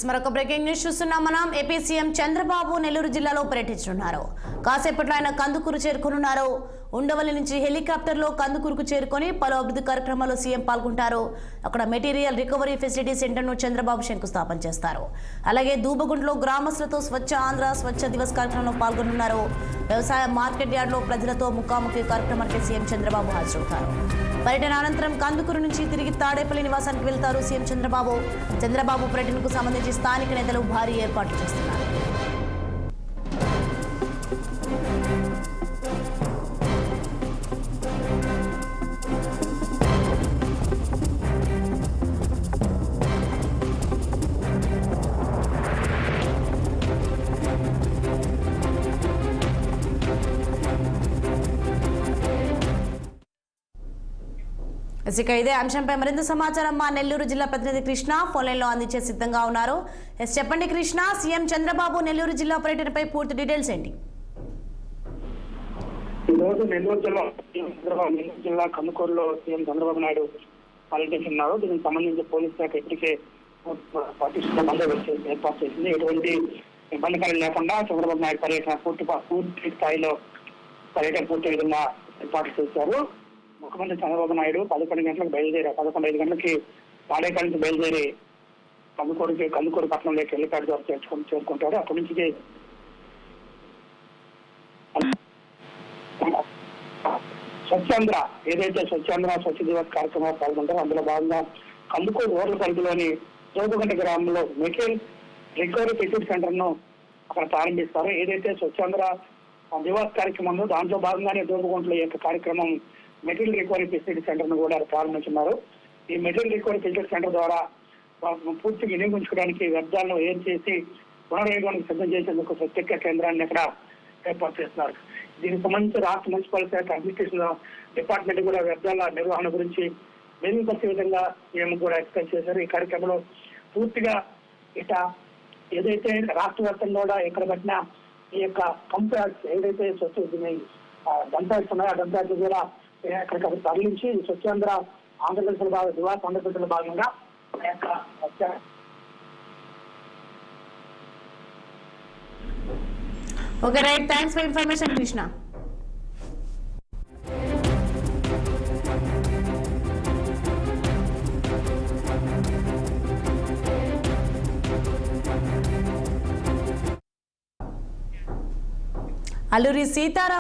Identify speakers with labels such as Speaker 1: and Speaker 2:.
Speaker 1: మరొక breaking news చూస్తున్నాం మనం. ఏపీ సీఎం చంద్రబాబు నెల్లూరు జిల్లాలో పర్యటించనున్నారు. కాసేపట్లో ఆయన కందుకూరు చేరుకున్నారు. ఉండవల్లి నుంచి హెలికాప్టర్లో కందుకూరుకు చేరుకొని పలు అభివృద్ధి కార్యక్రమాల్లో సీఎం పాల్గొంటారు. అక్కడ మెటీరియల్ రికవరీ ఫెసిలిటీ సెంటర్ను చంద్రబాబు శంకుస్థాపన చేస్తారు. అలాగే దూబగుంటలో గ్రామస్తులతో స్వచ్ఛ ఆంధ్ర స్వచ్ఛ దివస్ కార్యక్రమంలో పాల్గొనున్నారు. వ్యవసాయ మార్కెట్ యార్డ్లో ప్రజలతో ముఖాముఖి కార్యక్రమానికి సీఎం చంద్రబాబు హాజరవుతారు. పర్యటన అనంతరం కందుకూరు నుంచి తిరిగి తాడేపల్లి నివాసానికి వెళ్తారు సీఎం చంద్రబాబు పర్యటనకు సంబంధించి స్థానిక నేతలు భారీ ఏర్పాట్లు చేస్తున్నారు. ఇక ఇదే అంశంపై మరింత సమాచారం మా నెల్లూరు జిల్లా ప్రతినిధి కృష్ణ ఫోన్ లైన్ లో అందించే సిద్ధంగా ఉన్నారు. చెప్పండి కృష్ణ, సీఎం చంద్రబాబు నెల్లూరు జిల్లా పర్యటనపై పూర్తి డీటెయిల్స్ ఏంటి?
Speaker 2: ఈ రోజు నెల్లూరు జిల్లా కందుకూరులో సీఎం చంద్రబాబు నాయుడు పర్యటిస్తున్నారు. దీనికి సంబంధించి పోలీస్ శాఖ ఇప్పటికే పటిష్ట బందోబస్తు ఏర్పాటు చేసింది. ఎటువంటి ఇబ్బందికరం లేకుండా చంద్రబాబు నాయుడు పర్యటన పూర్తి స్థాయిలో పర్యటన పూర్తి విధంగా ఏర్పాటు చేశారు. ముఖ్యమంత్రి చంద్రబాబు నాయుడు 11 గంటలకు బయలుదేరి 11:05 గంటలకి తాడేపల్లి నుంచి బయలుదేరి కందుకూరు పట్టణంలోకి హెలిప్యాడ్ ద్వారా చేరుకుంటారు. అక్కడి నుంచి స్వచ్ఛాంధ్ర ఏదైతే స్వచ్ఛాంధ్ర స్వచ్ఛ దివస్ కార్యక్రమాలు పాల్గొంటారో అందులో భాగంగా కందుకూరు రోడ్ల పరిధిలోని దోబగుంట గ్రామంలో మెటీరియల్ రికవరీ ఫెసిలిటీ సెంటర్ ను అక్కడ ప్రారంభిస్తారు. ఏదైతే స్వచ్ఛాంధ్ర దివస్ కార్యక్రమం ఉందో దాంట్లో భాగంగానే దోబగుంటలో ఈ యొక్క కార్యక్రమం మెటీరియల్ రికవరీ ఫెసిలిటీ సెంటర్ ను కూడా ప్రారంభించున్నారు. ఈ మెటీరియల్ రికవరీ ఫెసిలిటీ సెంటర్ ద్వారా పూర్తిగా వినియోగించుకోవడానికి వ్యర్థాలను ఏం చేసి పునర్వినియోగానికి సిద్ధం చేసేందుకు ప్రత్యేక కేంద్రాన్ని అక్కడ ఏర్పాటు చేస్తున్నారు. దీనికి సంబంధించి రాష్ట్ర మున్సిపల్ శాఖ అడ్మినిస్ట్రేషన్ డిపార్ట్మెంట్ కూడా వ్యర్థాల నిర్వహణ గురించి మెరుగుపరిచే విధంగా మేము కూడా ఎక్స్ప్లెయిన్ చేశారు. ఈ కార్యక్రమంలో పూర్తిగా ఇట ఏదైతే రాష్ట్ర వ్యాప్తంగా కూడా ఎక్కడ పట్టినా ఈ యొక్క కంప్యాక్ట్స్ ఏదైతే స్వచ్ఛ డంప్యాక్ట్స్ ఉన్నాయో ఆ డంప్యాక్ట్స్ కూడా ఎక్కడికక్కడ తరలించి స్వచ్ఛాంధ్ర ఆంధ్రప్రదేశ్ దివాస్ ఆంధ్రప్రదేశ్ భాగంగా
Speaker 1: okay right, thanks for information Krishna. Alluri Sitaram